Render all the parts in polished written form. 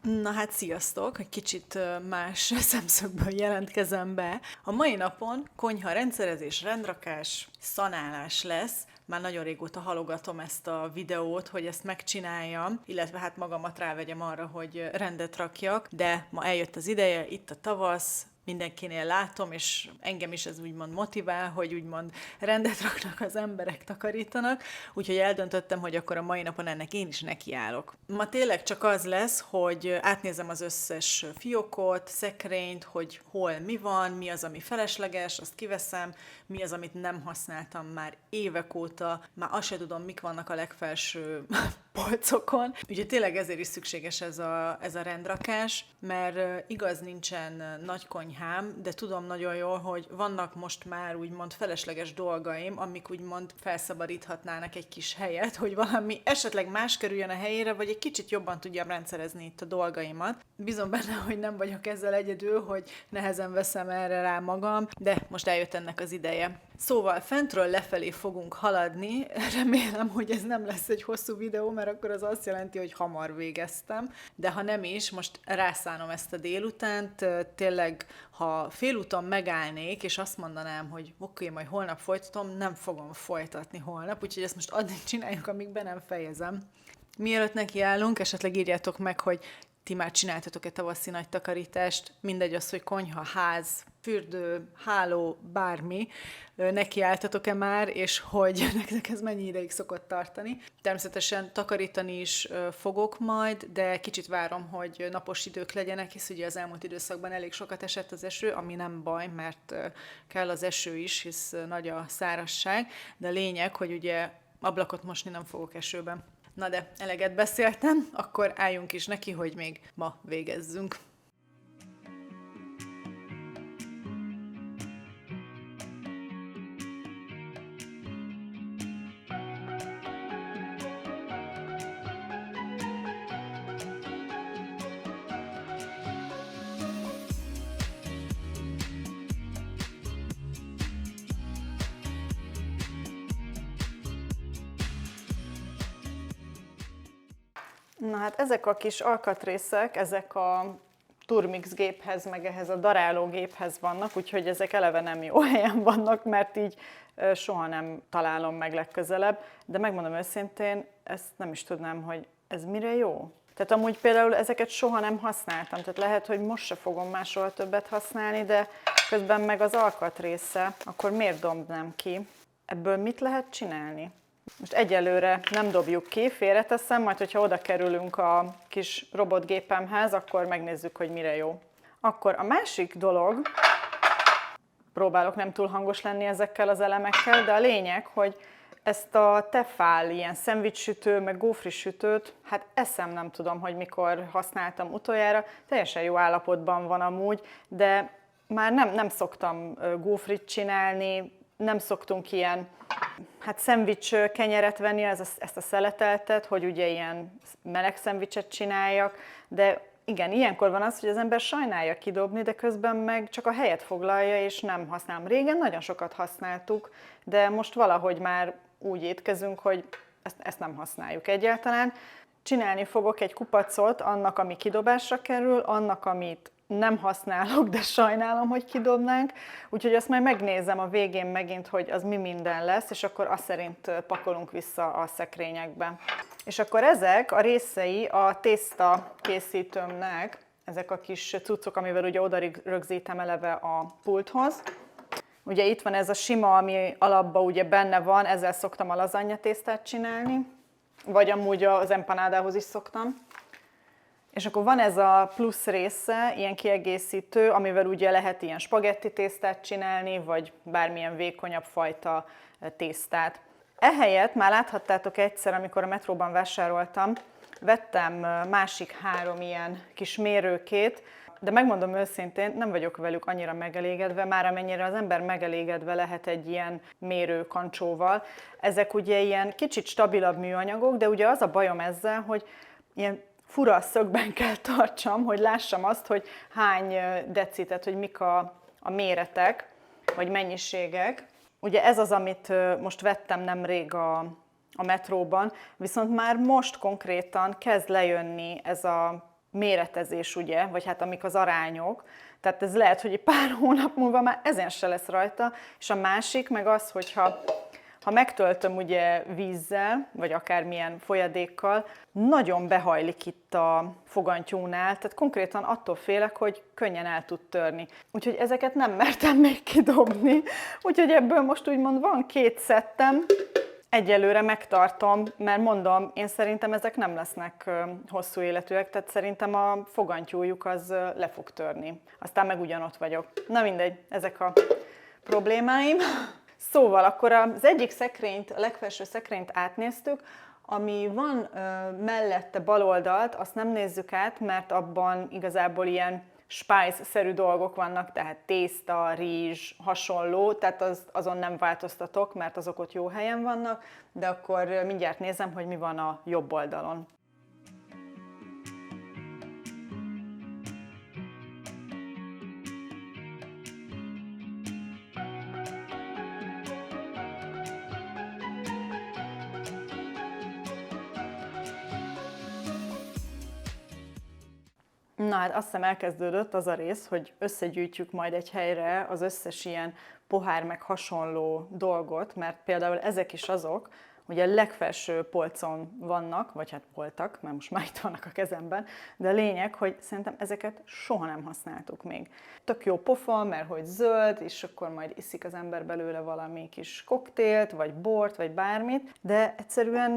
Na hát sziasztok! Egy kicsit más szemszögből jelentkezem be. A mai napon konyha rendszerezés, rendrakás, szanálás lesz. Már nagyon régóta halogatom ezt a videót, hogy ezt megcsináljam, illetve hát magamat rávegyem arra, hogy rendet rakjak, de ma eljött az ideje, itt a tavasz, mindenkinél látom, és engem is ez úgymond motivál, hogy úgymond rendet raknak az emberek, takarítanak, úgyhogy eldöntöttem, hogy akkor a mai napon ennek én is nekiállok. Ma tényleg csak az lesz, hogy átnézem az összes fiókot, szekrényt, hogy hol mi van, mi az, ami felesleges, azt kiveszem, mi az, amit nem használtam már évek óta, már azt se tudom, mik vannak a legfelső polcokon. Úgyhogy tényleg ezért is szükséges ez a rendrakás, mert igaz nincsen nagy konyhám, de tudom nagyon jól, hogy vannak most már úgymond felesleges dolgaim, amik úgymond felszabadíthatnának egy kis helyet, hogy valami esetleg más kerüljön a helyére, vagy egy kicsit jobban tudjam rendszerezni itt a dolgaimat. Bízom benne, hogy nem vagyok ezzel egyedül, hogy nehezen veszem erre rá magam, de most eljött ennek az ideje. Szóval fentről lefelé fogunk haladni, remélem, hogy ez nem lesz egy hosszú videó, mert akkor az azt jelenti, hogy hamar végeztem, de ha nem is, most rászánom ezt a délutánt, tényleg, ha félúton megállnék, és azt mondanám, hogy oké, majd holnap folytatom, nem fogom folytatni holnap, úgyhogy ezt most addig csináljuk, amíg be nem fejezem. Mielőtt nekiállunk, esetleg írjátok meg, hogy ti már csináltatok-e tavaszi nagy takarítást, mindegy az, hogy konyha, ház, fürdő, háló, bármi, nekiálltatok-e már, és hogy nektek ez mennyi ideig szokott tartani. Természetesen takarítani is fogok majd, de kicsit várom, hogy napos idők legyenek, hisz ugye az elmúlt időszakban elég sokat esett az eső, ami nem baj, mert kell az eső is, hisz nagy a szárazság, de a lényeg, hogy ugye ablakot mosni nem fogok esőben. Na de eleget beszéltem, akkor álljunk is neki, hogy még ma végezzünk. Na hát ezek a kis alkatrészek, ezek a Turmix géphez, meg ehhez a daráló géphez vannak, úgyhogy ezek eleve nem jó helyen vannak, mert így soha nem találom meg legközelebb, de megmondom őszintén, ezt nem is tudnám, hogy ez mire jó. Tehát amúgy például ezeket soha nem használtam, tehát lehet, hogy most se fogom máshol többet használni, de közben meg az alkatrésze, akkor miért dobnám ki? Ebből mit lehet csinálni? Most egyelőre nem dobjuk ki, félreteszem, majd hogyha oda kerülünk a kis robotgépemhez, akkor megnézzük, hogy mire jó. Akkor a másik dolog, próbálok nem túl hangos lenni ezekkel az elemekkel, de a lényeg, hogy ezt a tefál, ilyen szendvicssütő, meg gófrisütőt, hát eszem nem tudom, hogy mikor használtam utoljára, teljesen jó állapotban van amúgy, de már nem szoktam gófrit csinálni, nem szoktunk ilyen szendvics kenyeret venni, ezt a szeleteltet, hogy ugye ilyen meleg szendvicset csináljak, de igen, ilyenkor van az, hogy az ember sajnálja kidobni, de közben meg csak a helyet foglalja, és nem használom. Régen nagyon sokat használtuk, de most valahogy már úgy étkezünk, hogy ezt nem használjuk egyáltalán. Csinálni fogok egy kupacot annak, ami kidobásra kerül, annak, amit nem használok, de sajnálom, hogy kidobnánk, úgyhogy azt majd megnézem a végén megint, hogy az mi minden lesz, és akkor azt szerint pakolunk vissza a szekrényekbe. És akkor ezek a részei a tészta készítőmnek, ezek a kis cuccok, amivel ugye oda rögzítem eleve a pulthoz. Ugye itt van ez a sima, ami alapban ugye benne van, ezzel szoktam a lazanya tésztát csinálni, vagy amúgy az empanádához is szoktam. És akkor van ez a plusz része, ilyen kiegészítő, amivel ugye lehet ilyen spagetti tésztát csinálni, vagy bármilyen vékonyabb fajta tésztát. Ehelyett már láthattátok egyszer, amikor a metróban vásároltam, vettem másik 3 ilyen kis mérőkét, de megmondom őszintén, nem vagyok velük annyira megelégedve, már amennyire az ember megelégedve lehet egy ilyen mérőkancsóval. Ezek ugye ilyen kicsit stabilabb műanyagok, de ugye az a bajom ezzel, hogy ilyen fura szögben kell tartsam, hogy lássam azt, hogy hány deci, tehát hogy mik a méretek, vagy mennyiségek. Ugye ez az, amit most vettem nemrég a metróban, viszont már most konkrétan kezd lejönni ez a méretezés, ugye, vagy hát amik az arányok, tehát ez lehet, hogy egy pár hónap múlva már ezen se lesz rajta, és a másik meg az, hogyha megtöltöm ugye vízzel, vagy akármilyen folyadékkal, nagyon behajlik itt a fogantyúnál, tehát konkrétan attól félek, hogy könnyen el tud törni. Úgyhogy ezeket nem mertem még kidobni, úgyhogy ebből most úgymond van 2 szettem, egyelőre megtartom, mert mondom, én szerintem ezek nem lesznek hosszú életűek, tehát szerintem a fogantyújuk az le fog törni. Aztán meg ugyanott vagyok. Na mindegy, ezek a problémáim. Szóval akkor az egyik szekrényt, a legfelső szekrényt átnéztük, ami van mellette bal oldalt, azt nem nézzük át, mert abban igazából ilyen spice-szerű dolgok vannak, tehát tészta, rizs, hasonló, tehát azon nem változtatok, mert azok ott jó helyen vannak, de akkor mindjárt nézem, hogy mi van a jobb oldalon. Na hát azt hiszem elkezdődött az a rész, hogy összegyűjtjük majd egy helyre az összes ilyen pohár meg hasonló dolgot, mert például ezek is azok, ugye a legfelső polcon vannak, vagy hát voltak, mert most már itt vannak a kezemben, de a lényeg, hogy szerintem ezeket soha nem használtuk még. Tök jó pofa, mert hogy zöld, és akkor majd iszik az ember belőle valami kis koktélt, vagy bort, vagy bármit, de egyszerűen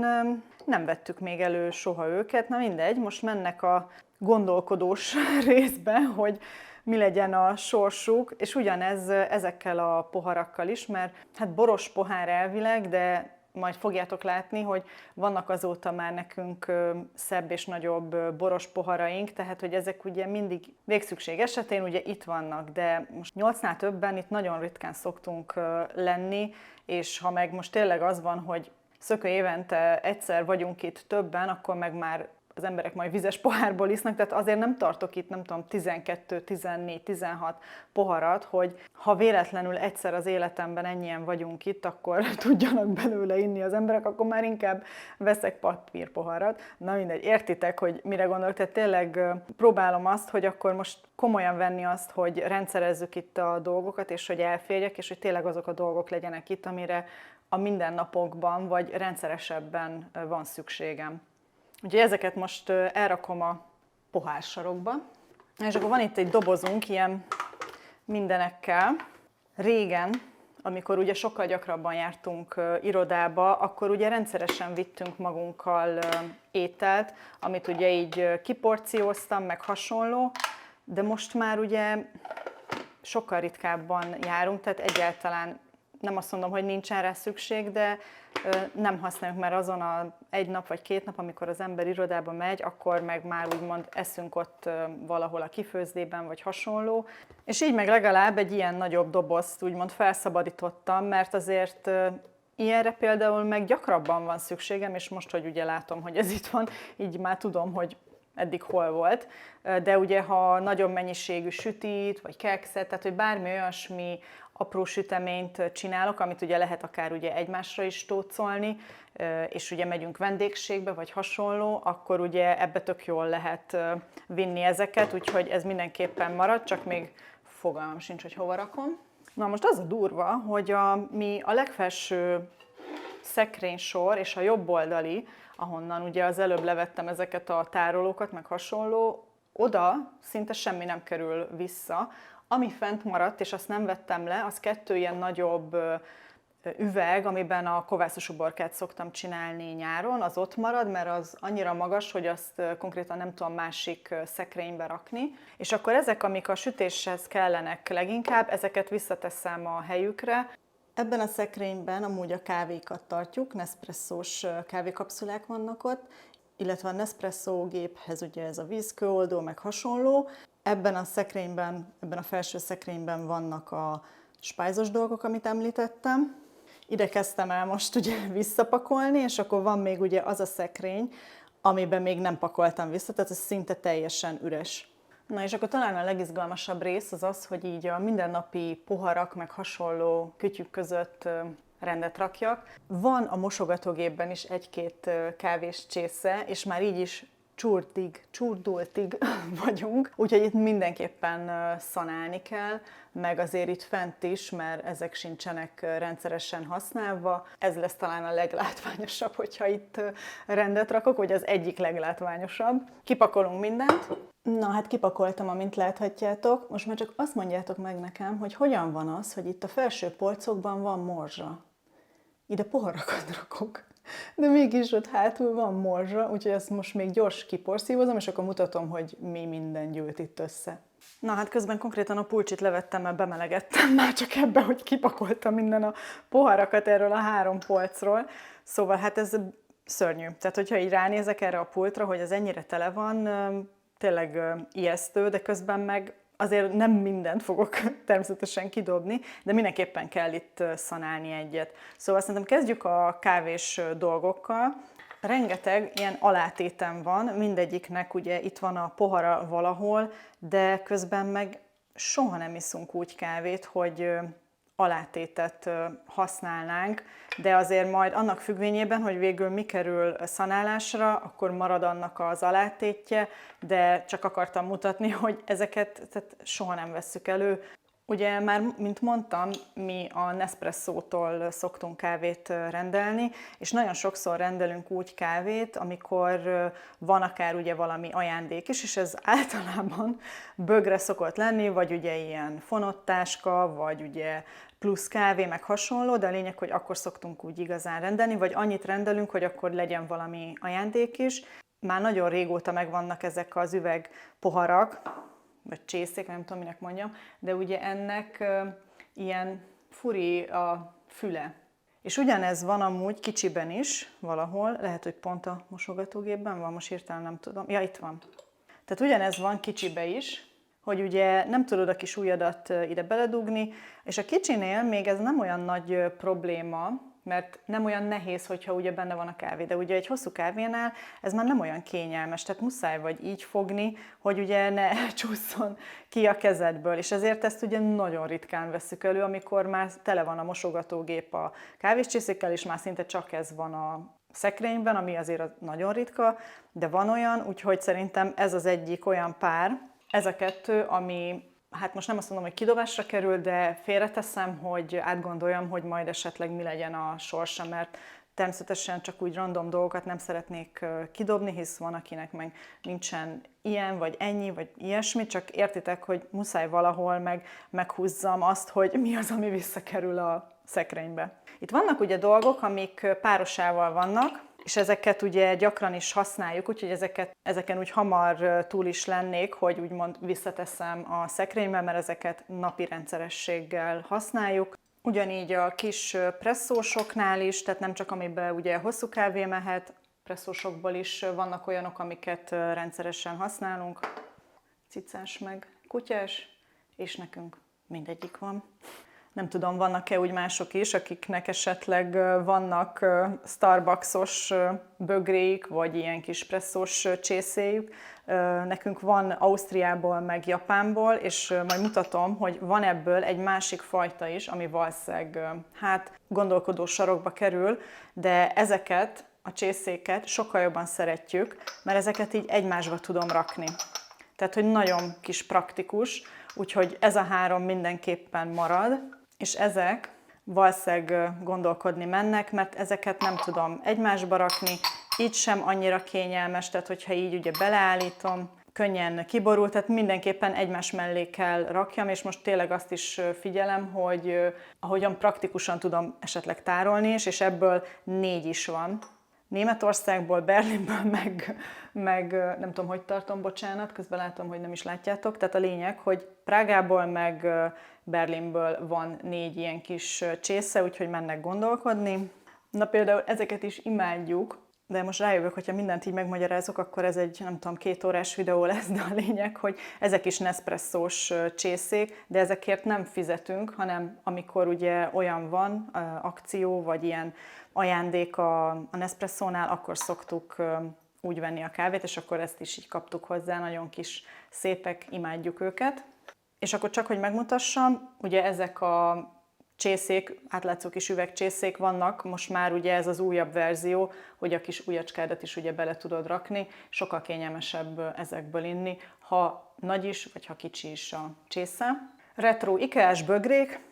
nem vettük még elő soha őket. Na mindegy, most mennek a gondolkodós részbe, hogy mi legyen a sorsuk, és ugyanez ezekkel a poharakkal is, mert hát boros pohár elvileg, de majd fogjátok látni, hogy vannak azóta már nekünk szebb és nagyobb boros poharaink, tehát hogy ezek ugye mindig végszükség esetén ugye itt vannak, de most 8-nál többen itt nagyon ritkán szoktunk lenni, és ha meg most tényleg az van, hogy szökő évente egyszer vagyunk itt többen, akkor meg már az emberek majd vizes pohárból isznak, tehát azért nem tartok itt, nem tudom, 12, 14, 16 poharat, hogy ha véletlenül egyszer az életemben ennyien vagyunk itt, akkor tudjanak belőle inni az emberek, akkor már inkább veszek papírpoharat. Na mindegy, értitek, hogy mire gondolok, tehát tényleg próbálom azt, hogy akkor most komolyan venni azt, hogy rendszerezzük itt a dolgokat, és hogy elférjek, és hogy tényleg azok a dolgok legyenek itt, amire a mindennapokban, vagy rendszeresebben van szükségem. Úgyhogy ezeket most elrakom a pohársarokba. És akkor van itt egy dobozunk ilyen mindenekkel. Régen, amikor ugye sokkal gyakrabban jártunk irodába, akkor ugye rendszeresen vittünk magunkkal ételt, amit ugye így kiporcióztam, meg hasonló, de most már ugye sokkal ritkábban járunk, tehát egyáltalán nem azt mondom, hogy nincsen rá szükség, de nem használjuk, mert azon a 1 nap vagy 2 nap, amikor az ember irodába megy, akkor meg már úgymond eszünk ott valahol a kifőzdében, vagy hasonló. És így meg legalább egy ilyen nagyobb dobozt úgymond felszabadítottam, mert azért ilyenre például meg gyakrabban van szükségem, és most, hogy ugye látom, hogy ez itt van, így már tudom, hogy eddig hol volt. De ugye, ha nagyobb mennyiségű sütit, vagy kekszet, tehát hogy bármi olyasmi apró süteményt csinálok, amit ugye lehet akár ugye egymásra is tócolni, és ugye megyünk vendégségbe, vagy hasonló, akkor ugye ebbe tök jól lehet vinni ezeket, úgyhogy ez mindenképpen marad, csak még fogalmam sincs, hogy hova rakom. Na most az a durva, hogy mi a legfelső szekrénysor és a jobb oldali, ahonnan ugye az előbb levettem ezeket a tárolókat, meg hasonló, oda szinte semmi nem kerül vissza. Ami fent maradt, és azt nem vettem le, az 2 ilyen nagyobb üveg, amiben a kovászos uborkát szoktam csinálni nyáron, az ott marad, mert az annyira magas, hogy azt konkrétan nem tudom másik szekrénybe rakni. És akkor ezek, amik a sütéshez kellenek leginkább, ezeket visszateszem a helyükre. Ebben a szekrényben amúgy a kávékat tartjuk, Nespresso-s kávékapszulák vannak ott, illetve a Nespresso géphez ugye ez a vízkőoldó, meg hasonló. Ebben a szekrényben, ebben a felső szekrényben vannak a spájzos dolgok, amit említettem. Ide kezdtem el most ugye visszapakolni, és akkor van még ugye az a szekrény, amiben még nem pakoltam vissza, tehát ez szinte teljesen üres. Na és akkor talán a legizgalmasabb rész az az, hogy így a mindennapi poharak, meg hasonló kütyük között rendet rakjak. Van a mosogatógépben is 1-2 kávés csésze, és már így is csurdultig vagyunk, úgyhogy itt mindenképpen szanálni kell, meg azért itt fent is, mert ezek sincsenek rendszeresen használva. Ez lesz talán a leglátványosabb, hogyha itt rendet rakok, vagy az egyik leglátványosabb. Kipakolunk mindent. Na hát kipakoltam, amint láthatjátok. Most már csak azt mondjátok meg nekem, hogy hogyan van az, hogy itt a felső polcokban van morzsa. Ide poharakat rakok. De mégis ott hátul van morzsa, úgyhogy ezt most még gyors kiporszívozom, és akkor mutatom, hogy mi minden gyűlt itt össze. Na hát közben konkrétan a pulcsit levettem, mert bemelegettem már csak ebbe, hogy kipakoltam minden a poharakat erről a 3 polcról. Szóval hát ez szörnyű. Tehát, hogyha így ránézek erre a pultra, hogy ez ennyire tele van, tényleg ijesztő, de közben meg azért nem mindent fogok természetesen kidobni, de mindenképpen kell itt szanálni egyet. Szóval szerintem kezdjük a kávés dolgokkal. Rengeteg ilyen alátétem van, mindegyiknek ugye itt van a pohara valahol, de közben meg soha nem iszunk úgy kávét, hogy alátétet használnánk, de azért majd annak függvényében, hogy végül mi kerül szanálásra, akkor marad annak az alátétje, de csak akartam mutatni, hogy ezeket tehát soha nem vesszük elő. Ugye már, mint mondtam, mi a Nespresso-tól szoktunk kávét rendelni, és nagyon sokszor rendelünk úgy kávét, amikor van akár ugye valami ajándék is, és ez általában bögre szokott lenni, vagy ugye ilyen fonottáska, vagy ugye plusz kávé, meg hasonló, de a lényeg, hogy akkor szoktunk úgy igazán rendelni, vagy annyit rendelünk, hogy akkor legyen valami ajándék is. Már nagyon régóta megvannak ezek az üvegpoharak, vagy csészék, nem tudom, minek mondjam, de ugye ennek ilyen furi a füle. És ugyanez van amúgy kicsiben is valahol, lehet, hogy pont a mosogatógépben van, most hirtelen nem tudom. Ja, itt van. Tehát ugyanez van kicsibe is, hogy ugye nem tudod a kis ujjadat ide beledugni, és a kicsinél még ez nem olyan nagy probléma, mert nem olyan nehéz, hogyha ugye benne van a kávé, de ugye egy hosszú kávénál ez már nem olyan kényelmes, tehát muszáj vagy így fogni, hogy ugye ne csúszson ki a kezedből, és ezért ezt ugye nagyon ritkán vesszük elő, amikor már tele van a mosogatógép a kávéscsészékkel, és már szinte csak ez van a szekrényben, ami azért nagyon ritka, de van olyan, úgyhogy szerintem ez az egyik olyan pár, ez a 2, ami hát most nem azt mondom, hogy kidobásra kerül, de félreteszem, hogy átgondoljam, hogy majd esetleg mi legyen a sorsa, mert természetesen csak úgy random dolgokat nem szeretnék kidobni, hisz van, akinek meg nincsen ilyen, vagy ennyi, vagy ilyesmi, csak értitek, hogy muszáj valahol meghúzzam azt, hogy mi az, ami visszakerül a szekrénybe. Itt vannak ugye dolgok, amik párosával vannak, és ezeket ugye gyakran is használjuk, úgyhogy ezeken úgy hamar túl is lennék, hogy úgymond visszateszem a szekrénybe, mert ezeket napi rendszerességgel használjuk. Ugyanígy a kis presszósoknál is, tehát nem csak amiben ugye hosszú kávé mehet, presszósokból is vannak olyanok, amiket rendszeresen használunk. Cicás meg kutyás, és nekünk mindegyik van. Nem tudom, vannak-e úgy mások is, akiknek esetleg vannak Starbucks-os bögréik, vagy ilyen kis presszós csészéjük. Nekünk van Ausztriából, meg Japánból, és majd mutatom, hogy van ebből egy másik fajta is, ami valószínűleg gondolkodó sarokba kerül, de ezeket a csészéket sokkal jobban szeretjük, mert ezeket így egymásba tudom rakni. Tehát, hogy nagyon kis praktikus, úgyhogy ez a 3 mindenképpen marad. És ezek valószínűleg gondolkodni mennek, mert ezeket nem tudom egymásba rakni, így sem annyira kényelmes, tehát hogyha így ugye beleállítom, könnyen kiborul, tehát mindenképpen egymás mellé kell rakjam, és most tényleg azt is figyelem, hogy ahogyan praktikusan tudom esetleg tárolni is, és ebből 4 is van. Németországból, Berlinből, meg nem tudom, hogy tartom, bocsánat, közben látom, hogy nem is látjátok. Tehát a lényeg, hogy Prágából, meg Berlinből van 4 ilyen kis csésze, úgyhogy mennek gondolkodni. Na például ezeket is imádjuk, de most rájövök, hogyha mindent így megmagyarázok, akkor ez egy, nem tudom, 2 órás videó lesz, de a lényeg, hogy ezek is Nespresso-s csészék, de ezekért nem fizetünk, hanem amikor ugye olyan van, akció, vagy ilyen ajándék a Nespresso-nál, akkor szoktuk úgy venni a kávét, és akkor ezt is így kaptuk hozzá, nagyon kis szépek, imádjuk őket. És akkor csak, hogy megmutassam, ugye ezek a csészék, átlátszó kis üvegcsészék vannak, most már ugye ez az újabb verzió, hogy a kis ujjacskádat is ugye bele tudod rakni, sokkal kényelmesebb ezekből inni, ha nagy is, vagy ha kicsi is a csésze. Retro IKEA-s bögrék,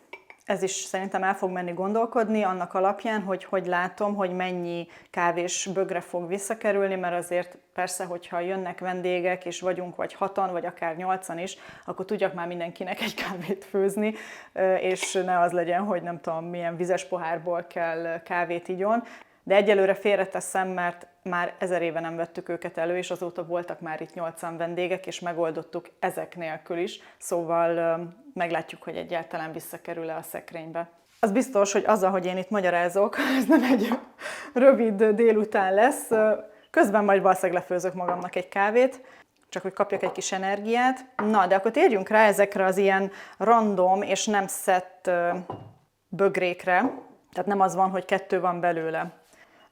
ez is szerintem el fog menni gondolkodni annak alapján, hogy látom, hogy mennyi kávés bögre fog visszakerülni, mert azért persze, hogyha jönnek vendégek, és vagyunk vagy 6-an, vagy akár 8-an is, akkor tudjak már mindenkinek egy kávét főzni, és ne az legyen, hogy nem tudom, milyen vizes pohárból kell kávét igyon. De egyelőre félreteszem, mert már 1000 éve nem vettük őket elő, és azóta voltak már itt 80 vendégek, és megoldottuk ezek nélkül is, szóval meglátjuk, hogy egyáltalán visszakerül-e a szekrénybe. Az biztos, hogy az, ahogy én itt magyarázok, ez nem egy rövid délután lesz, közben majd valószínűleg lefőzök magamnak egy kávét, csak hogy kapjak egy kis energiát. Na, de akkor térjünk rá ezekre az ilyen random és nem szett bögrékre, tehát nem az van, hogy 2 van belőle.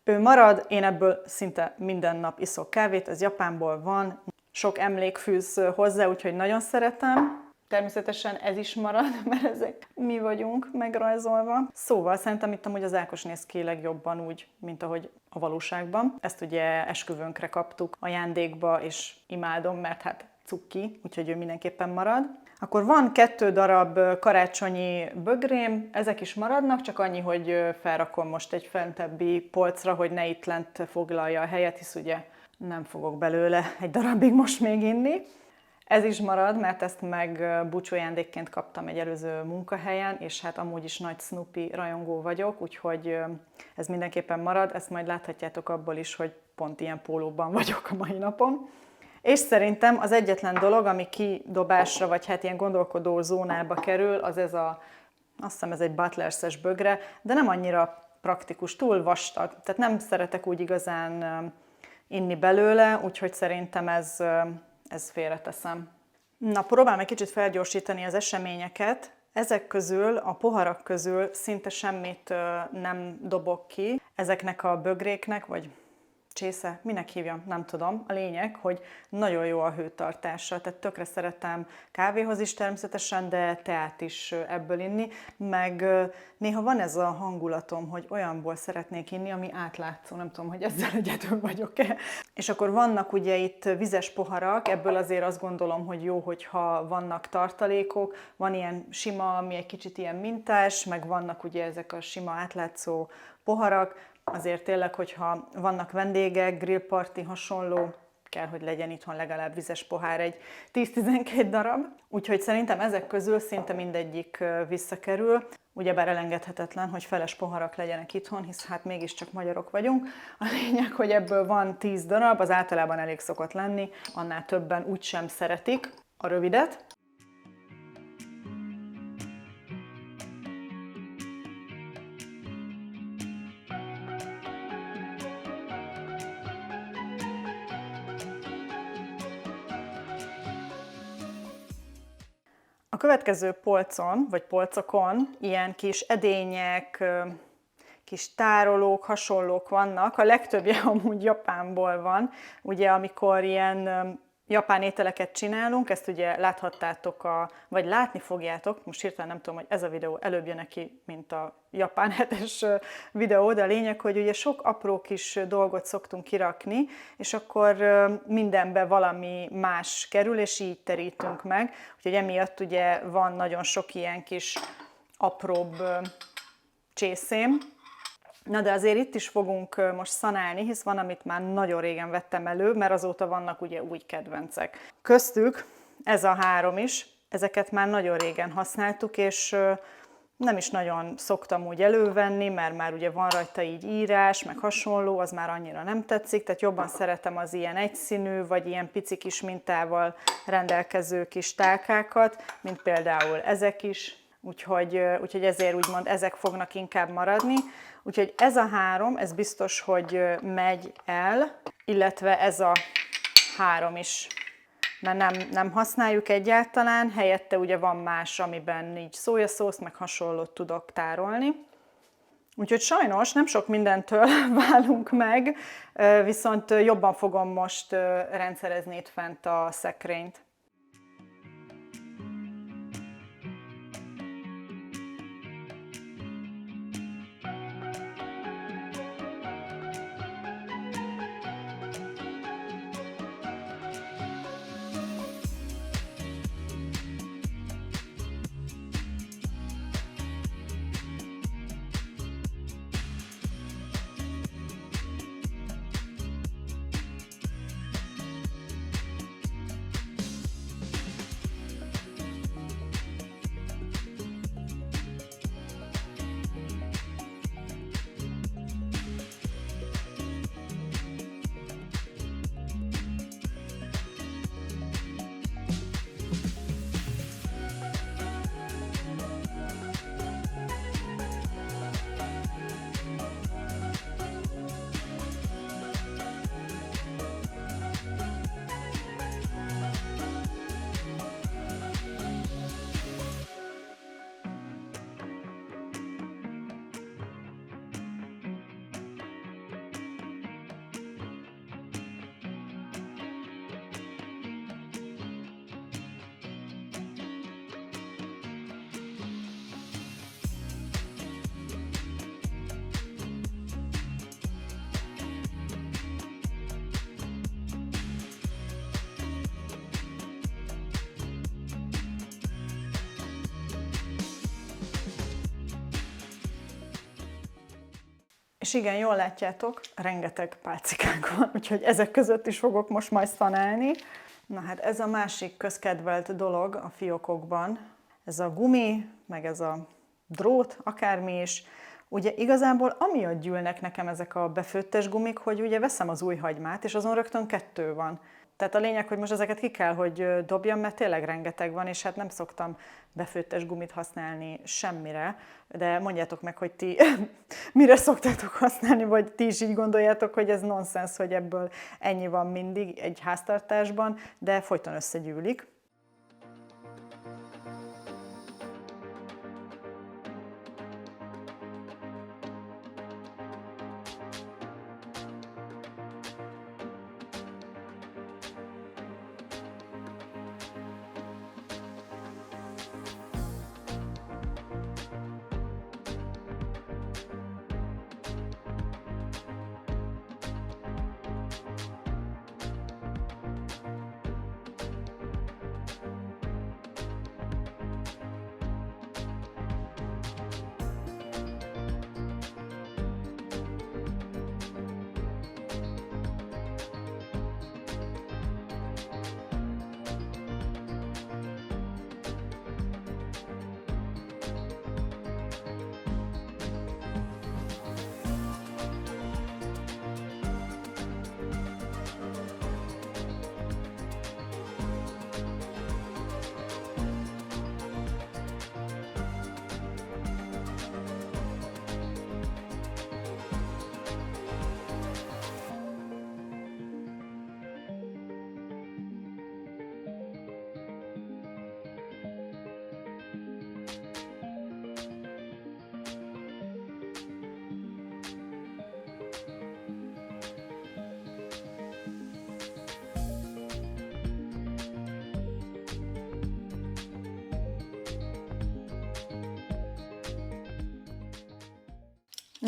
Ő marad, én ebből szinte minden nap iszok kávét, ez Japánból van, sok emlék fűz hozzá, úgyhogy nagyon szeretem. Természetesen ez is marad, mert ezek mi vagyunk megrajzolva. Szóval szerintem itt amúgy az Ákos néz ki legjobban úgy, mint ahogy a valóságban. Ezt ugye esküvőnkre kaptuk ajándékba, és imádom, mert hát cukki, úgyhogy ő mindenképpen marad. Akkor van 2 darab karácsonyi bögrém, ezek is maradnak, csak annyi, hogy felrakom most egy fentebbi polcra, hogy ne itt lent foglalja a helyet, hisz ugye nem fogok belőle egy darabig most még inni. Ez is marad, mert ezt meg búcsúajándékként kaptam egy előző munkahelyen, és hát amúgy is nagy Snoopy rajongó vagyok, úgyhogy ez mindenképpen marad, ezt majd láthatjátok abból is, hogy pont ilyen pólóban vagyok a mai napon. És szerintem az egyetlen dolog, ami kidobásra, vagy hát ilyen gondolkodó zónába kerül, az ez a, azt hiszem ez egy Butlers-es bögre, de nem annyira praktikus, túl vastag. Tehát nem szeretek úgy igazán inni belőle, úgyhogy szerintem ez félreteszem. Na, próbálom egy kicsit felgyorsítani az eseményeket. Ezek közül, a poharak közül szinte semmit nem dobok ki. Ezeknek a bögréknek, vagy csésze, minek hívjam, nem tudom. A lényeg, hogy nagyon jó a hőtartása, tehát tökre szeretem kávéhoz is természetesen, de teát is ebből inni, meg néha van ez a hangulatom, hogy olyanból szeretnék inni, ami átlátszó, nem tudom, hogy ezzel egyedül vagyok-e. És akkor vannak ugye itt vizes poharak, ebből azért azt gondolom, hogy jó, hogyha vannak tartalékok, van ilyen sima, ami egy kicsit ilyen mintás, meg vannak ugye ezek a sima átlátszó poharak. Azért tényleg, hogyha vannak vendégek, grillparty, hasonló, kell, hogy legyen itthon legalább vizes pohár, egy 10-12 darab. Úgyhogy szerintem ezek közül szinte mindegyik visszakerül. Ugyebár elengedhetetlen, hogy feles poharak legyenek itthon, hisz hát mégiscsak magyarok vagyunk. A lényeg, hogy ebből van 10 darab, az általában elég szokott lenni, annál többen úgysem szeretik a rövidet. A következő polcon, vagy polcokon ilyen kis edények, kis tárolók, hasonlók vannak. A legtöbbje amúgy Japánból van. Ugye amikor ilyen japán ételeket csinálunk, ezt ugye láthattátok, vagy látni fogjátok, most hirtelen nem tudom, hogy ez a videó előbb jön neki, mint a japán hetes videó, de a lényeg, hogy ugye sok apró kis dolgot szoktunk kirakni, és akkor mindenbe valami más kerül, és így terítünk meg. Úgyhogy emiatt ugye van nagyon sok ilyen kis apróbb csészém. Na de azért itt is fogunk most szanálni, hisz van, amit már nagyon régen vettem elő, mert azóta vannak ugye új kedvencek. Köztük ez a 3 is, ezeket már nagyon régen használtuk, és nem is nagyon szoktam úgy elővenni, mert már ugye van rajta így írás, meg hasonló, az már annyira nem tetszik, tehát jobban szeretem az ilyen egyszínű, vagy ilyen pici kis mintával rendelkező kis tálkákat, mint például ezek is, úgyhogy ezért úgymond ezek fognak inkább maradni. Úgyhogy ez a 3, ez biztos, hogy megy el, illetve ez a 3 is, mert nem használjuk egyáltalán, helyette ugye van más, amiben így szójaszószt, meg hasonlót tudok tárolni. Úgyhogy sajnos nem sok mindentől válunk meg, viszont jobban fogom most rendszerezni itt fent a szekrényt. És igen, jól látjátok, rengeteg pálcikánk van, úgyhogy ezek között is fogok most majd szanálni. Na hát ez a másik közkedvelt dolog a fiókokban. Ez a gumi, meg ez a drót, akármi is. Ugye igazából amiatt gyűlnek nekem ezek a befőttes gumik, hogy ugye veszem az új hagymát, és azon rögtön 2 van. Tehát a lényeg, hogy most ezeket ki kell, hogy dobjam, mert tényleg rengeteg van, és hát nem szoktam befőttes gumit használni semmire, de mondjátok meg, hogy ti mire szoktátok használni, vagy ti is így gondoljátok, hogy ez nonsens, hogy ebből ennyi van mindig egy háztartásban, de folyton összegyűlik.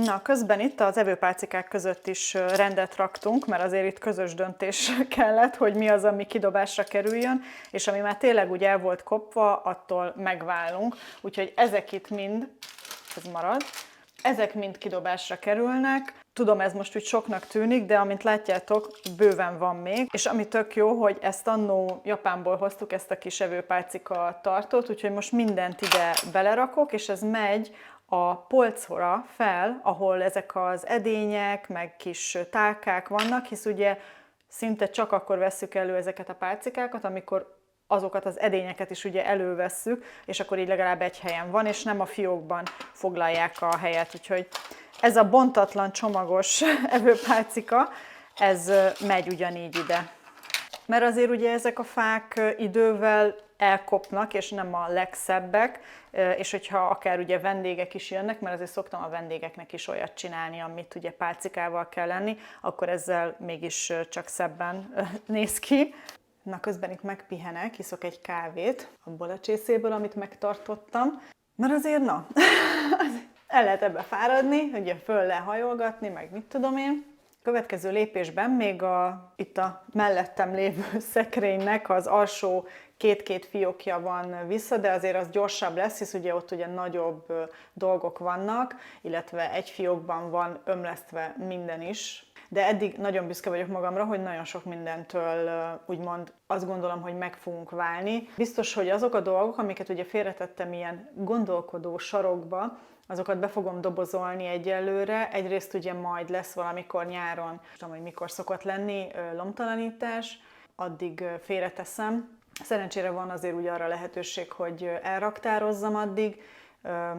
Na, közben itt az evőpálcikák között is rendet raktunk, mert azért itt közös döntés kellett, hogy mi az, ami kidobásra kerüljön, és ami már tényleg úgy el volt kopva, attól megválunk. Úgyhogy ezek itt mind, ez marad, ezek mind kidobásra kerülnek. Tudom, ez most úgy soknak tűnik, de amint látjátok, bőven van még. És ami tök jó, hogy ezt annó Japánból hoztuk, ezt a kis evőpálcika tartót, úgyhogy most mindent ide belerakok, és ez megy a polcra fel, ahol ezek az edények, meg kis tálkák vannak, hisz ugye szinte csak akkor vesszük elő ezeket a pálcikákat, amikor azokat az edényeket is ugye elővesszük, és akkor így legalább egy helyen van, és nem a fiókban foglalják a helyet. Úgyhogy ez a bontatlan csomagos evőpálcika, ez megy ugyanígy ide. Mert azért ugye ezek a fák idővel elkopnak, és nem a legszebbek, és hogyha akár ugye vendégek is jönnek, mert azért szoktam a vendégeknek is olyat csinálni, amit ugye pálcikával kell lenni, akkor ezzel mégis csak szebben néz ki. Na, közben itt megpihenek, iszok egy kávét abból a csészéből, amit megtartottam, mert azért na, el lehet ebbe fáradni, ugye föl lehajolgatni, meg mit tudom én. Következő lépésben még itt a mellettem lévő szekrénynek az alsó két-két fiókja van vissza, de azért az gyorsabb lesz, hisz ugye ott ugye nagyobb dolgok vannak, illetve egy fiókban van ömlesztve minden is. De eddig nagyon büszke vagyok magamra, hogy nagyon sok mindentől úgymond azt gondolom, hogy meg fogunk válni. Biztos, hogy azok a dolgok, amiket ugye félretettem ilyen gondolkodó sarokba, azokat be fogom dobozolni egyelőre. Egyrészt ugye majd lesz valamikor nyáron, nem tudom, hogy mikor szokott lenni, lomtalanítás, addig félreteszem. Szerencsére van azért ugye arra lehetőség, hogy elraktározzam addig,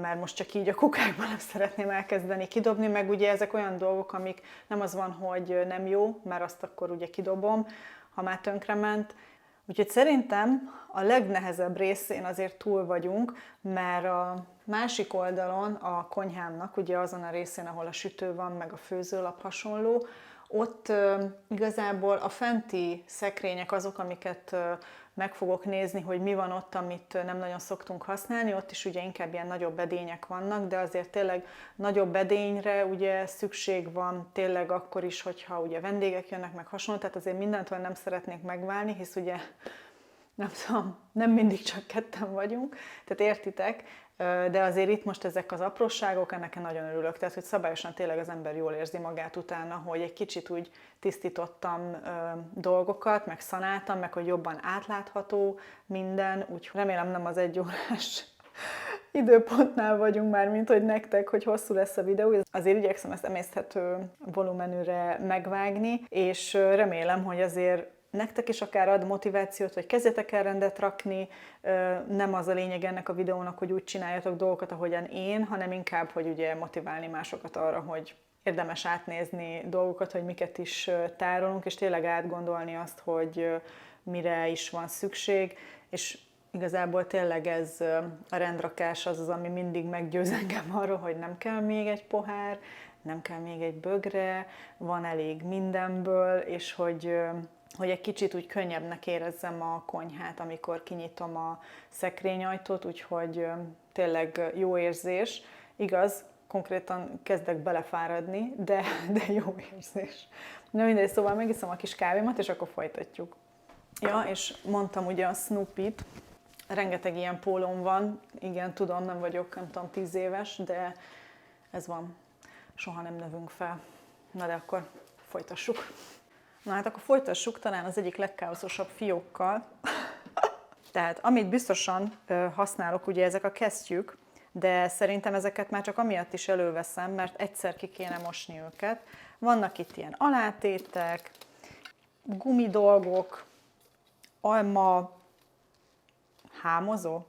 mert most csak így a kukákban nem szeretném elkezdeni kidobni, meg ugye ezek olyan dolgok, amik nem az van, hogy nem jó, mert azt akkor ugye kidobom, ha már tönkrement. Úgyhogy szerintem a legnehezebb részén azért túl vagyunk, mert a másik oldalon a konyhámnak, ugye azon a részén, ahol a sütő van, meg a főzőlap hasonló, ott igazából a fenti szekrények azok, amiket meg fogok nézni, hogy mi van ott, amit nem nagyon szoktunk használni. Ott is ugye inkább ilyen nagyobb edények vannak, de azért tényleg nagyobb edényre ugye szükség van tényleg akkor is, hogyha ugye vendégek jönnek meg hasonló, tehát azért mindentől nem szeretnék megválni, hisz ugye nem tudom, nem mindig csak ketten vagyunk, tehát értitek, de azért itt most ezek az apróságok, ennek nagyon örülök. Tehát, hogy szabályosan tényleg az ember jól érzi magát utána, hogy egy kicsit úgy tisztítottam dolgokat, meg szanáltam, meg hogy jobban átlátható minden, úgyhogy remélem nem az 1 órás időpontnál vagyunk már, mint hogy nektek, hogy hosszú lesz a videó. Azért igyekszem ezt emészthető volumenűre megvágni, és remélem, hogy azért nektek is akár ad motivációt, hogy kezdjetek el rendet rakni, nem az a lényeg ennek a videónak, hogy úgy csináljatok dolgokat, ahogyan én, hanem inkább, hogy ugye motiválni másokat arra, hogy érdemes átnézni dolgokat, hogy miket is tárolunk, és tényleg átgondolni azt, hogy mire is van szükség, és igazából tényleg ez a rendrakás az, ami mindig meggyőz engem arról, hogy nem kell még egy pohár, nem kell még egy bögre, van elég mindenből, és hogy egy kicsit úgy könnyebbnek érezzem a konyhát, amikor kinyitom a szekrényajtót, úgyhogy tényleg jó érzés. Igaz, konkrétan kezdek belefáradni, de jó érzés. Na mindegy, szóval megiszom a kis kávémat, és akkor folytatjuk. Ja, és mondtam ugye a Snoopy-t, rengeteg ilyen pólóm van, igen, tudom, nem vagyok, nem tudom, 10 éves, de ez van, soha nem növünk fel. Na de akkor folytassuk. Na hát akkor folytassuk talán az egyik legkáoszosabb fiókkal. Tehát amit biztosan használok, ugye ezek a kesztyűk, de szerintem ezeket már csak amiatt is előveszem, mert egyszer ki kéne mosni őket. Vannak itt ilyen alátétek, gumidolgok, alma hámozó,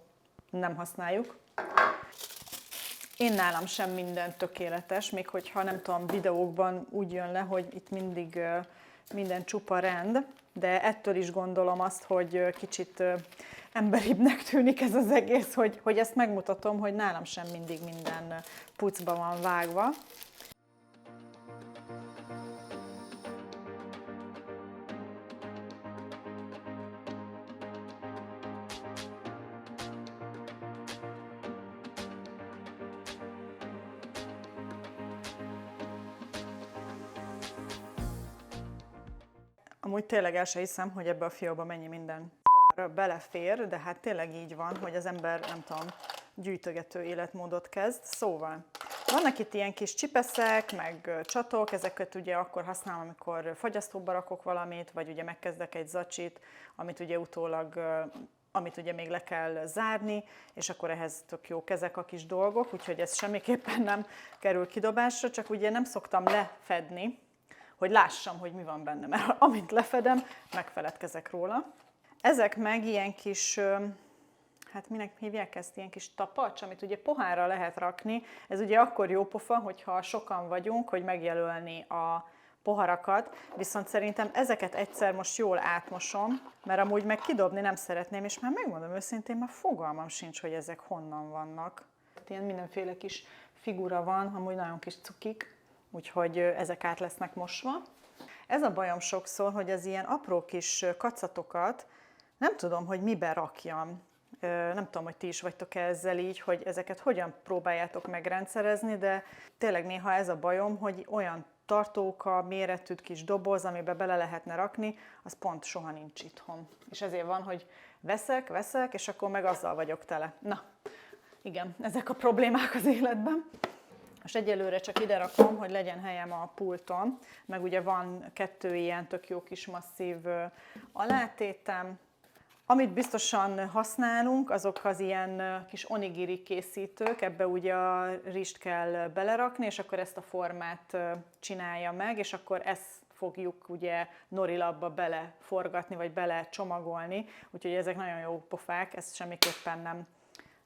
nem használjuk. Én nálam sem minden tökéletes, még hogyha nem tudom, videókban úgy jön le, hogy itt mindig minden csupa rend, de ettől is gondolom azt, hogy kicsit emberibbnek tűnik ez az egész, hogy ezt megmutatom, hogy nálam sem mindig minden pucba van vágva. Amúgy tényleg el se hiszem, hogy ebbe a fiókba mennyi minden belefér, de hát tényleg így van, hogy az ember, nem tudom, gyűjtögető életmódot kezd. Szóval, vannak itt ilyen kis csipeszek, meg csatok, ezeket ugye akkor használom, amikor fagyasztóba rakok valamit, vagy ugye megkezdek egy zacsit, amit ugye utólag, amit ugye még le kell zárni, és akkor ehhez tök jók ezek a kis dolgok, úgyhogy ez semmiképpen nem kerül kidobásra, csak ugye nem szoktam lefedni, hogy lássam, hogy mi van benne, mert amint lefedem, megfeledkezek róla. Ezek meg ilyen kis, hát minek hívják ezt, ilyen kis tapacs, amit ugye pohárra lehet rakni. Ez ugye akkor jó pofa, hogyha sokan vagyunk, hogy megjelölni a poharakat, viszont szerintem ezeket egyszer most jól átmosom, mert amúgy meg kidobni nem szeretném, és már megmondom őszintén, már fogalmam sincs, hogy ezek honnan vannak. Ilyen mindenféle kis figura van, amúgy nagyon kis cukik, úgyhogy ezek át lesznek mosva. Ez a bajom sokszor, hogy az ilyen apró kis kacatokat nem tudom, hogy mibe rakjam. Nem tudom, hogy ti is vagytok ezzel így, hogy ezeket hogyan próbáljátok megrendszerezni, de tényleg néha ez a bajom, hogy olyan tartóka, méretű kis doboz, amiben bele lehetne rakni, az pont soha nincs itthon. És ezért van, hogy veszek, és akkor meg azzal vagyok tele. Na, igen, ezek a problémák az életben. Most egyelőre csak ide rakom, hogy legyen helyem a pulton, meg ugye van 2 ilyen tök jó kis masszív alátétem. Amit biztosan használunk, azok az ilyen kis onigiri készítők, ebbe ugye a rizst kell belerakni, és akkor ezt a formát csinálja meg, és akkor ezt fogjuk ugye norilabba beleforgatni, vagy belecsomagolni, úgyhogy ezek nagyon jó pofák, ezt semmiképpen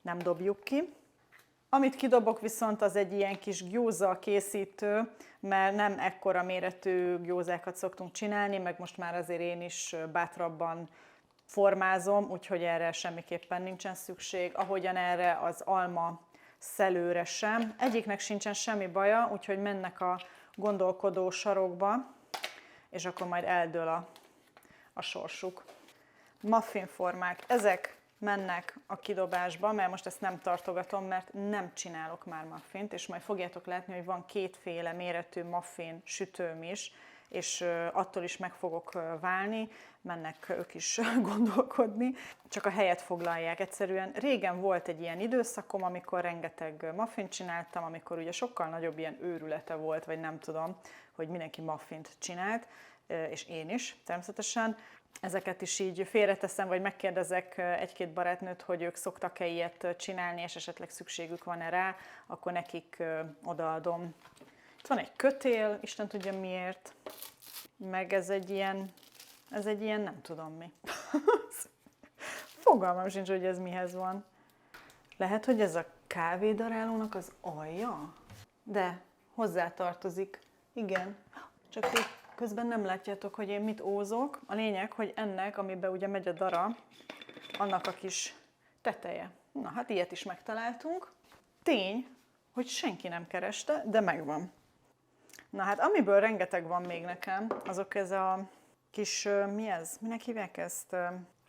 nem dobjuk ki. Amit kidobok viszont az egy ilyen kis gyóza készítő, mert nem ekkora méretű gyózákat szoktunk csinálni, meg most már azért én is bátrabban formázom, úgyhogy erre semmiképpen nincsen szükség, ahogyan erre az alma szelőre sem. Egyiknek sincsen semmi baja, úgyhogy mennek a gondolkodó sarokba, és akkor majd eldől a sorsuk. Muffinformák, ezek mennek a kidobásba, mert most ezt nem tartogatom, mert nem csinálok már muffint, és majd fogjátok látni, hogy van 2 méretű muffin sütőm is, és attól is meg fogok válni, mennek ők is gondolkodni, csak a helyet foglalják. Egyszerűen régen volt egy ilyen időszakom, amikor rengeteg muffint csináltam, amikor ugye sokkal nagyobb ilyen őrülete volt, vagy nem tudom, hogy mindenki muffint csinált, és én is természetesen. Ezeket is így félreteszem, vagy megkérdezek egy-két barátnőt, hogy ők szoktak-e ilyet csinálni, és esetleg szükségük van-e rá, akkor nekik odaadom. Itt van egy kötél, Isten tudja miért, meg ez egy ilyen nem tudom mi. Fogalmam sincs, hogy ez mihez van. Lehet, hogy ez a kávédarálónak az alja? De hozzátartozik. Igen. Csak így közben nem látjátok, hogy én mit ózok. A lényeg, hogy ennek, amiben ugye megy a dara, annak a kis teteje. Na hát ilyet is megtaláltunk. Tény, hogy senki nem kereste, de megvan. Na hát amiből rengeteg van még nekem, azok ez a kis, mi ez? Minek hívják ezt?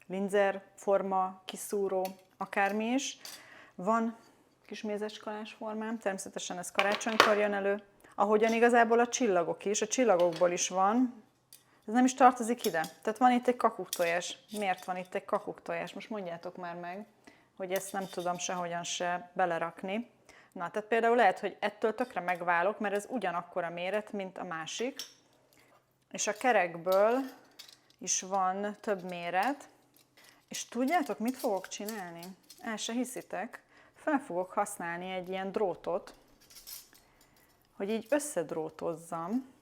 Linzer, forma, kiszúró, akármi is. Van kis mézeskalás formám, természetesen ez karácsonykor jön elő. Ahogyan igazából a csillagok is, a csillagokból is van. Ez nem is tartozik ide. Tehát van itt egy kakuktojás. Miért van itt egy kakuktojás? Most mondjátok már meg, hogy ezt nem tudom sehogyan se belerakni. Na, tehát például lehet, hogy ettől tökre megválok, mert ez ugyanakkora méret, mint a másik. És a kerekből is van több méret. És tudjátok, mit fogok csinálni? El se hiszitek. Fel fogok használni egy ilyen drótot, hogy így összedrótozzam,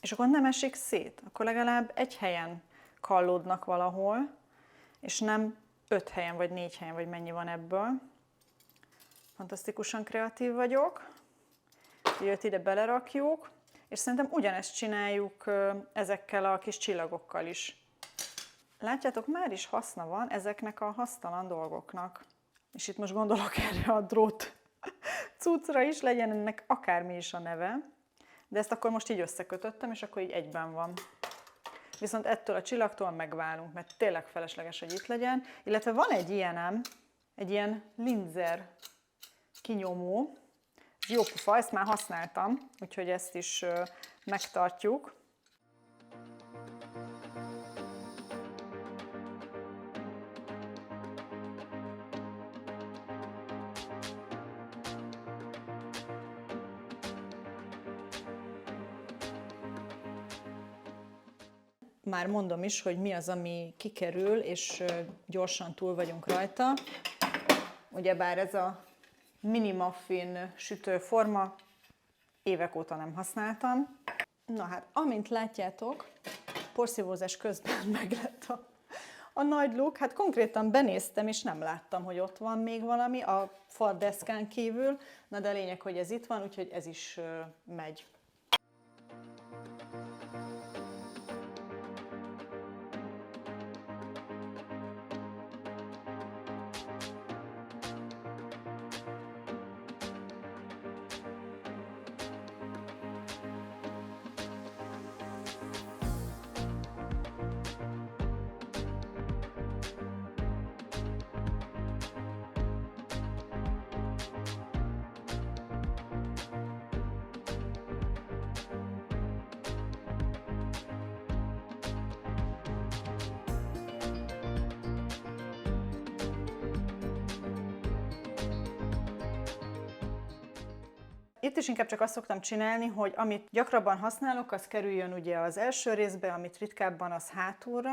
és akkor nem esik szét. Akkor legalább egy helyen kallódnak valahol, és nem 5 helyen, vagy 4 helyen, vagy mennyi van ebből. Fantasztikusan kreatív vagyok. Őt ide belerakjuk, és szerintem ugyanezt csináljuk ezekkel a kis csillagokkal is. Látjátok, már is haszna van ezeknek a hasztalan dolgoknak. És itt most gondolok erre a drót cuccra is, legyen ennek akármi is a neve. De ezt akkor most így összekötöttem, és akkor így egyben van. Viszont ettől a csillagtól megválunk, mert tényleg felesleges, hogy itt legyen. Illetve van egy ilyenem, egy ilyen linzer kinyomó. Ez jó pufa, ezt már használtam, úgyhogy ezt is megtartjuk. Már mondom is, hogy mi az, ami kikerül, és gyorsan túl vagyunk rajta. Ugyebár ez a mini muffin sütőforma, évek óta nem használtam. Na hát, amint látjátok, porszívózás közben meglett a nagy luk. Hát konkrétan benéztem, és nem láttam, hogy ott van még valami a fardeszkán kívül. Na de a lényeg, hogy ez itt van, úgyhogy ez is megy. Itt is inkább csak azt szoktam csinálni, hogy amit gyakrabban használok, az kerüljön ugye az első részbe, amit ritkábban, az hátulra.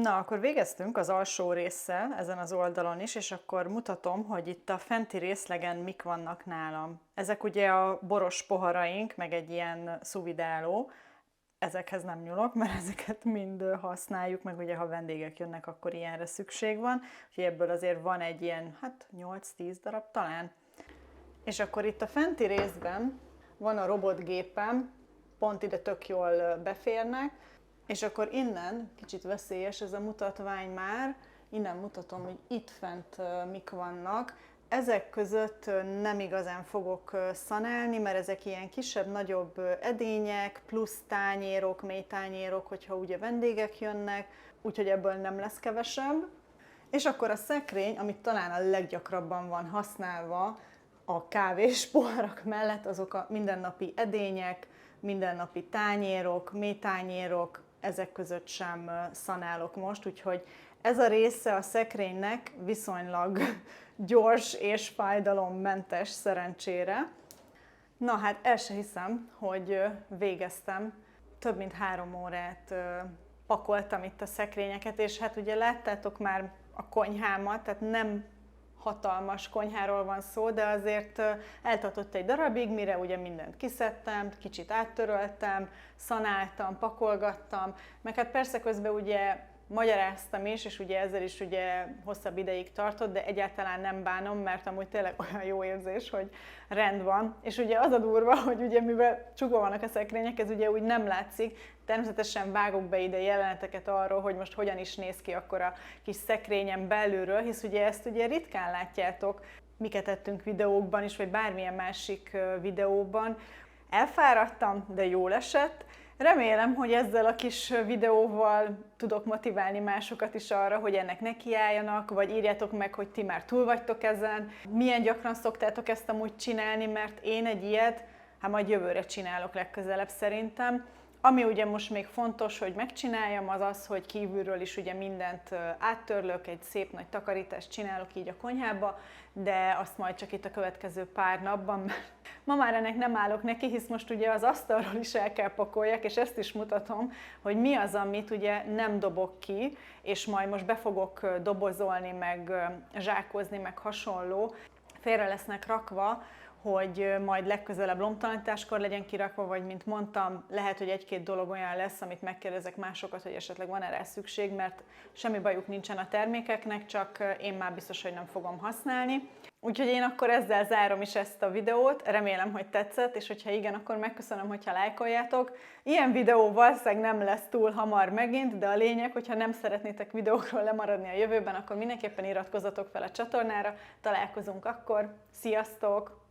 Na, akkor végeztünk az alsó résszel ezen az oldalon is, és akkor mutatom, hogy itt a fenti részlegen mik vannak nálam. Ezek ugye a boros poharaink, meg egy ilyen szuvidáló. Ezekhez nem nyúlok, mert ezeket mind használjuk, meg ugye ha vendégek jönnek, akkor ilyenre szükség van. Úgyhogy ebből azért van egy ilyen, 8-10 darab talán. És akkor itt a fenti részben van a robotgépem, pont ide tök jól beférnek, és akkor innen, kicsit veszélyes ez a mutatvány már, innen mutatom, hogy itt fent mik vannak. Ezek között nem igazán fogok szanálni, mert ezek ilyen kisebb-nagyobb edények, plusz tányérok, mély tányérok, hogyha ugye vendégek jönnek, úgyhogy ebből nem lesz kevesebb. És akkor a szekrény, amit talán a leggyakrabban van használva a kávés poharak mellett, azok a mindennapi edények, mindennapi tányérok, mély tányérok, ezek között sem szanálok most, úgyhogy ez a része a szekrénynek viszonylag gyors és fájdalommentes szerencsére. Na hát el se hiszem, hogy végeztem. Több mint 3 órát pakoltam itt a szekrényeket, és hát ugye láttátok már a konyhámat, tehát nem hatalmas konyháról van szó, de azért eltartott egy darabig, mire ugye mindent kiszedtem, kicsit áttöröltem, szanáltam, pakolgattam, meg hát persze közben ugye magyaráztam is, és ugye ezzel is ugye hosszabb ideig tartott, de egyáltalán nem bánom, mert amúgy tényleg olyan jó érzés, hogy rend van. És ugye az a durva, hogy ugye mivel csukva vannak a szekrények, ez ugye úgy nem látszik, természetesen vágok be ide jeleneteket arról, hogy most hogyan is néz ki akkor a kis szekrényen belülről, hisz ugye ezt ugye ritkán látjátok, miket tettünk videókban is, vagy bármilyen másik videóban. Elfáradtam, de jól esett. Remélem, hogy ezzel a kis videóval tudok motiválni másokat is arra, hogy ennek nekiálljanak, vagy írjátok meg, hogy ti már túl vagytok ezen. Milyen gyakran szoktátok ezt amúgy csinálni, mert én egy ilyet, majd jövőre csinálok legközelebb szerintem. Ami ugye most még fontos, hogy megcsináljam, az az, hogy kívülről is ugye mindent áttörlök, egy szép nagy takarítást csinálok így a konyhába, de azt majd csak itt a következő pár napban, mert ma már ennek nem állok neki, hisz most ugye az asztalról is el kell pakoljak, és ezt is mutatom, hogy mi az, amit ugye nem dobok ki, és majd most be fogok dobozolni, meg zsákozni, meg hasonló, félre lesznek rakva, hogy majd legközelebb lombtalanításkor legyen kirakva, vagy mint mondtam, lehet, hogy egy-két dolog olyan lesz, amit megkérdezek másokat, hogy esetleg van erre szükség, mert semmi bajuk nincsen a termékeknek, csak én már biztos, hogy nem fogom használni. Úgyhogy én akkor ezzel zárom is ezt a videót, remélem, hogy tetszett, és hogyha igen, akkor megköszönöm, hogyha lájkoljátok. Ilyen videó valószínűleg nem lesz túl hamar megint, de a lényeg, hogyha nem szeretnétek videókról lemaradni a jövőben, akkor mindenképpen iratkozzatok fel a csatornára, találkozunk akkor, sziasztok!